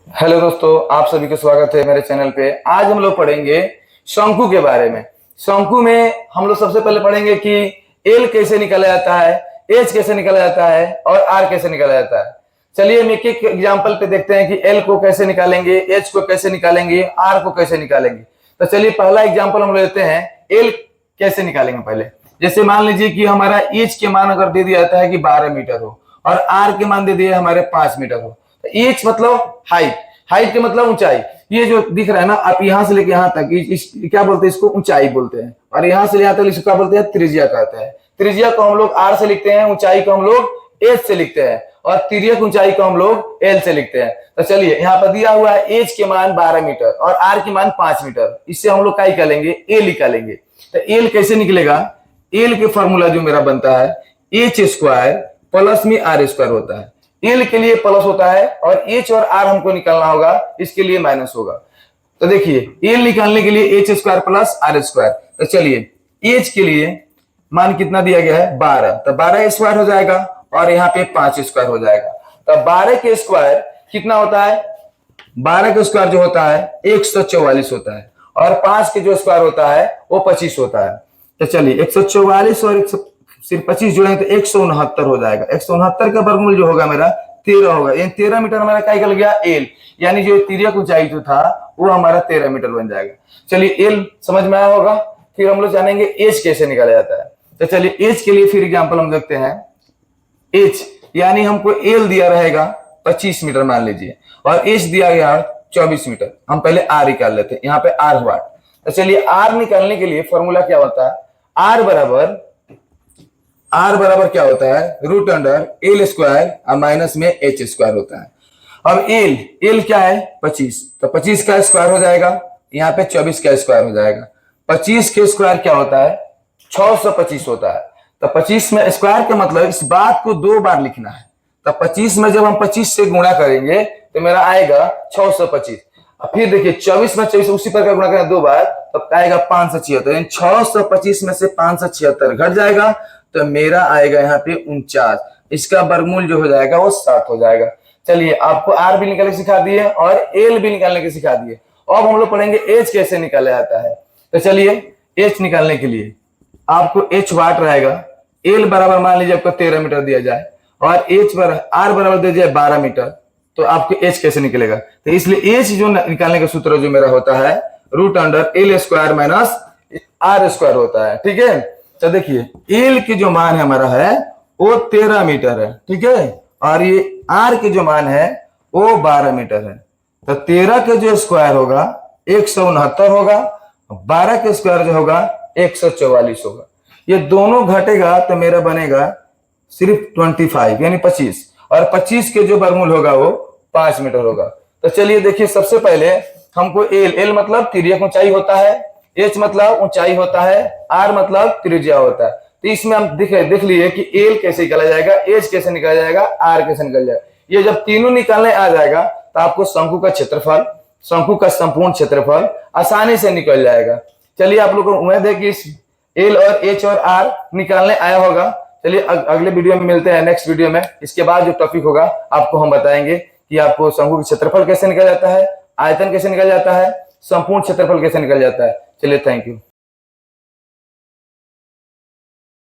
Hello दोस्तों, आप सभी का स्वागत है मेरे चैनल पे। आज हम लोग पढ़ेंगे शंकु के बारे में। शंकु में हम लोग सबसे पहले पढ़ेंगे कि एल कैसे निकाला जाता है, एच कैसे निकाला जाता है और आर कैसे निकाला जाता है। चलिए हम एक एक एग्जाम्पल पे देखते हैं कि एल को कैसे निकालेंगे, एच को कैसे निकालेंगे, आर को कैसे निकालेंगे। तो चलिए पहला एग्जाम्पल हम लेते हैं, एल कैसे निकालेंगे। पहले जैसे मान लीजिए कि हमारा एच के मान अगर दे दिया जाता है कि 12 मीटर हो और आर के मान दे दिए हमारे 5 मीटर हो। एच मतलब हाइट, हाइट के मतलब ऊंचाई। ये जो दिख रहा है ना, आप यहां से लेके यहां तक क्या बोलते हैं, इसको ऊंचाई बोलते हैं। और यहां से यहां तक इसको क्या बोलते हैं, त्रिज्या कहते हैं। त्रिज्या को हम लोग आर से लिखते हैं, ऊंचाई को हम लोग एच से लिखते हैं और तिर्यक ऊंचाई को हम लोग एल से लिखते हैं। तो चलिए यहाँ पर दिया हुआ है एच के मान 12 मीटर और आर के मान 5 मीटर। इससे हम लोग क्या निकालेंगे, ए निकालेंगे। तो एल कैसे निकलेगा, एल के फॉर्मूला जो मेरा बनता है एच स्क्वायर प्लस में आर स्क्वायर होता है। एल के लिए प्लस होता है और एच और आर हमको निकालना होगा, इसके लिए माइनस होगा। तो देखिए एल निकालने के लिए H square plus R square. तो चलिए एच के लिए मान कितना दिया गया है 12, तो 12 स्क्वायर हो जाएगा और यहाँ पे 5 स्क्वायर हो जाएगा। तो 12 के स्क्वायर कितना होता है, 12 का स्क्वायर जो होता है 144 होता है और 5 के जो स्क्वायर होता है वो 25 होता है। तो चलिए 144 और सिर्फ 25 जोड़ेंगे तो 169 हो जाएगा। 169 का वर्गमूल जो होगा मेरा 13 होगा। यानी 13 मीटर हमारा क्या निकल गया, एल। यानी जो तिर्यक ऊंचाई जो था वो हमारा 13 मीटर बन जाएगा। चलिए एल समझ में आया होगा। फिर हम लोग जानेंगे एच कैसे निकाला जाता है। तो चलिए एच के लिए फिर एग्जाम्पल हम देखते हैं। एच यानी हमको एल दिया रहेगा 25 मीटर मान लीजिए और एच दिया गया 24 मीटर। हम पहले आर निकाल लेते हैं, यहाँ पे आर हुआ। तो चलिए आर निकालने के लिए फॉर्मूला क्या होता है, आर बराबर क्या होता है, रूट अंडर एल स्क्वायर और माइनस में एच स्क्वायर होता है। अब एल क्या है 25, तो 25 का स्क्वायर हो जाएगा, यहाँ पे 24 का स्क्वायर हो जाएगा। 25 के स्क्वायर क्या होता है 625 होता है। तो 25 में स्क्वायर का मतलब इस बात को 2 बार लिखना है। तो 25 में जब हम 25 से गुणा करेंगे तो मेरा आएगा 625। फिर देखिए 24 में 24 उसी प्रकार गुणा करें 2 बार, तब आएगा 576। यानी 625 में से 576 घट जाएगा तो मेरा आएगा यहाँ पे 49। इसका वर्गमूल जो हो जाएगा वो 7 हो जाएगा। चलिए आपको आर भी निकालने सिखा दिए और एल भी निकालने के सिखा दिए। अब हम लोग पढ़ेंगे एच कैसे निकाला जाता है। तो चलिए एच निकालने के लिए आपको एच वाट रहेगा। एल बराबर मान लीजिए आपको 13 मीटर दिया जाए और एच आर बराबर दे दिया 12 मीटर, तो आपको एच कैसे निकलेगा। तो इसलिए एच जो निकालने का सूत्र जो मेरा होता है root under L square minus R square होता है। ठीक है, तो देखिए एल की जो मान है हमारा है वो 13 मीटर है, ठीक है, और ये आर की जो मान है वो 12 मीटर है। तो 13 के जो स्क्वायर होगा 169 होगा, 12 के स्क्वायर जो होगा 144 होगा। ये दोनों घटेगा तो मेरा बनेगा सिर्फ 25 यानी 25 और 25 के जो वर्गमूल होगा वो 5 मीटर होगा। तो चलिए देखिए सबसे पहले हमको एल मतलब तिर्यक ऊंचाई होता है, एच मतलब ऊंचाई होता है, आर मतलब त्रिज्या होता है। तो इसमें हम देख लिए कि एल कैसे निकाला जाएगा, एच कैसे निकाला जाएगा, आर कैसे निकल जाएगा। ये जब तीनों निकालने आ जाएगा तो आपको शंकु का क्षेत्रफल, शंकु का संपूर्ण क्षेत्रफल आसानी से निकल जाएगा। चलिए आप लोगों को उम्मीद है कि इस एल और एच और आर निकालने आया होगा। चलिए अगले वीडियो में मिलते हैं, नेक्स्ट वीडियो में। इसके बाद जो टॉपिक होगा आपको हम बताएंगे कि आपको शंकु का क्षेत्रफल कैसे निकल जाता है, आयतन कैसे निकल जाता है, संपूर्ण क्षेत्रफल कैसे निकल जाता है। चलिए थैंक यू।